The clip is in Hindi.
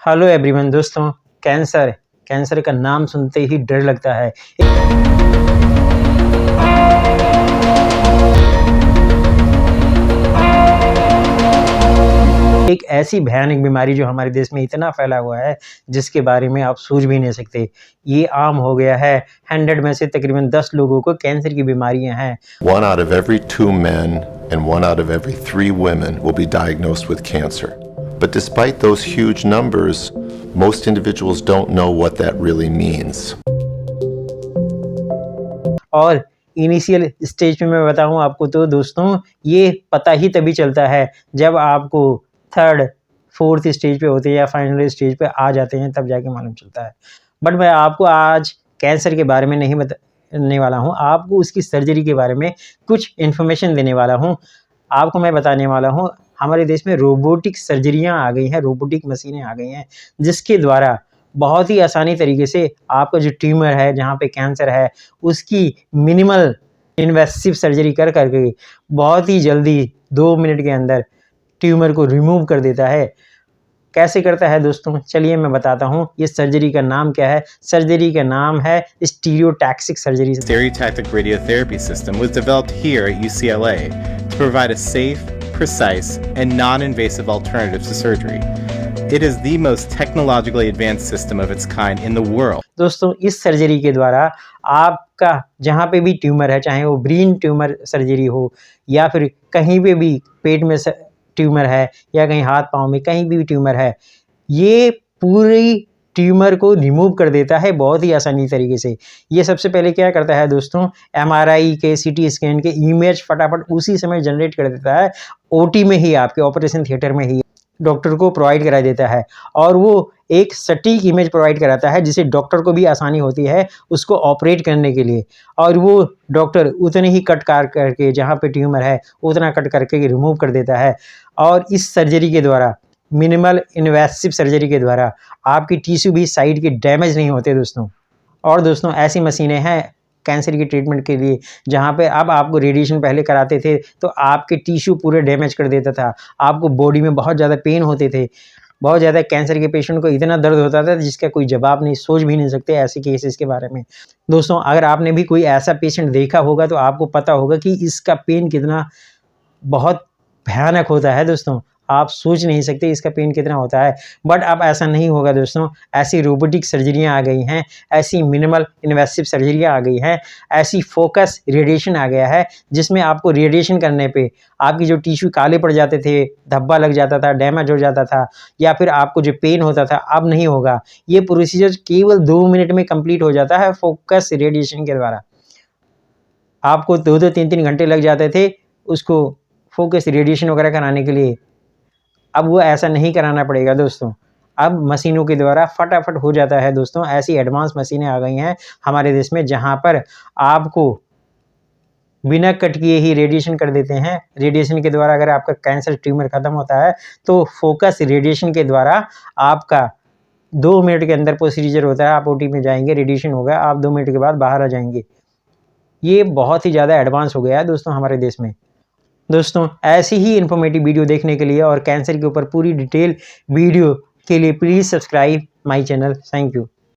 हेलो एवरीवन दोस्तों, कैंसर कैंसर का नाम सुनते ही डर लगता है। एक ऐसी भयानक बीमारी जो हमारे देश में इतना फैला हुआ है जिसके बारे में आप सोच भी नहीं सकते। ये आम हो गया है। 100 में से तकरीबन 10 लोगों को कैंसर की बीमारियां हैं। 1 out of every 2 men and 1 out of every 3 women will be diagnosed with cancer. But despite those huge numbers, most individuals don't know what that really means. और इनिशियल स्टेज पे मैं बताऊं आपको तो दोस्तों, ये पता ही तभी चलता है जब आपको 3rd 4th स्टेज पे होते हैं या फाइनल स्टेज पे आ जाते हैं, तब जाके मालूम चलता है। बट मैं आपको आज कैंसर के बारे में नहीं बताने वाला हूं, आपको उसकी सर्जरी के बारे में कुछ इन्फॉर्मेशन देने वाला हूं। आपको मैं बताने वाला हूं, हमारे देश में रोबोटिक सर्जरियां आ गई हैं, रोबोटिक मशीनें आ गई हैं, जिसके द्वारा बहुत ही आसानी तरीके से आपका जो ट्यूमर है, जहाँ पे कैंसर है, उसकी मिनिमल इन्वेसिव सर्जरी कर करके बहुत ही जल्दी 2 मिनट के अंदर ट्यूमर को रिमूव कर देता है। कैसे करता है दोस्तों, चलिए मैं बताता हूँ। ये सर्जरी का नाम क्या है? सर्जरी का नाम है stereotaxic surgery. Stereotactic radiotherapy system was developed here at UCLA to provide a safe, precise, and non-invasive alternative to surgery. It is the most technologically advanced system of its kind in the world. दोस्तों, इस सर्जरी के द्वारा आपका जहाँ पे भी ट्यूमर है, चाहे वो ब्रेन ट्यूमर सर्जरी हो या फिर कहीं पे भी पेट में ट्यूमर है या कहीं हाथ पाँव में कहीं भी ट्यूमर है, ये पूरी ट्यूमर को रिमूव कर देता है बहुत ही आसानी तरीके से। ये सबसे पहले क्या करता है दोस्तों, MRI के, CT स्कैन के इमेज फटाफट उसी समय जनरेट कर देता है। OT में ही, आपके ऑपरेशन थिएटर में ही डॉक्टर को प्रोवाइड करा देता है और वो एक सटीक इमेज प्रोवाइड कराता है जिससे डॉक्टर को भी आसानी होती है उसको ऑपरेट करने के लिए। और वो डॉक्टर उतने ही कट करके जहाँ पे ट्यूमर है उतना कट करके रिमूव कर देता है। और इस सर्जरी के द्वारा, मिनिमल इन्वेसिव सर्जरी के द्वारा, आपकी टिश्यू भी साइड के डैमेज नहीं होते दोस्तों। और दोस्तों, ऐसी मशीनें हैं कैंसर की ट्रीटमेंट के लिए जहाँ पे अब आपको रेडिएशन पहले कराते थे तो आपके टिश्यू पूरे डैमेज कर देता था, आपको बॉडी में बहुत ज़्यादा पेन होते थे, बहुत ज़्यादा कैंसर के पेशेंट को इतना दर्द होता था जिसका कोई जवाब नहीं, सोच भी नहीं सकते ऐसे केसेस के बारे में। दोस्तों, अगर आपने भी कोई ऐसा पेशेंट देखा होगा तो आपको पता होगा कि इसका पेन कितना बहुत भयानक होता है दोस्तों। आप सोच नहीं सकते इसका पेन कितना होता है। बट अब ऐसा नहीं होगा दोस्तों। ऐसी रोबोटिक सर्जरियां आ गई हैं, ऐसी मिनिमल इन्वेसिव सर्जरियां आ गई हैं, ऐसी फोकस रेडिएशन आ गया है जिसमें आपको रेडिएशन करने पे आपकी जो टिश्यू काले पड़ जाते थे, धब्बा लग जाता था, डैमेज हो जाता था या फिर आपको जो पेन होता था, अब नहीं होगा। ये प्रोसीजर केवल 2 मिनट में कंप्लीट हो जाता है फोकस रेडिएशन के द्वारा। आपको 2-2 3-3 घंटे लग जाते थे उसको फोकस रेडिएशन वगैरह कराने के लिए। अब वो ऐसा नहीं कराना पड़ेगा दोस्तों। अब मशीनों के द्वारा फटाफट हो जाता है दोस्तों। ऐसी एडवांस मशीनें आ गई हैं हमारे देश में जहाँ पर आपको बिना कट किए ही रेडिएशन कर देते हैं। रेडिएशन के द्वारा अगर आपका कैंसर ट्यूमर खत्म होता है तो फोकस रेडिएशन के द्वारा आपका 2 मिनट के अंदर प्रोसीजर होता है। आप OT में जाएंगे, रेडिएशन होगा, आप 2 मिनट के बाद बाहर आ जाएंगे। ये बहुत ही ज़्यादा एडवांस हो गया है दोस्तों हमारे देश में। दोस्तों, ऐसी ही इन्फॉर्मेटिव वीडियो देखने के लिए और कैंसर के ऊपर पूरी डिटेल वीडियो के लिए please subscribe my channel. Thank you.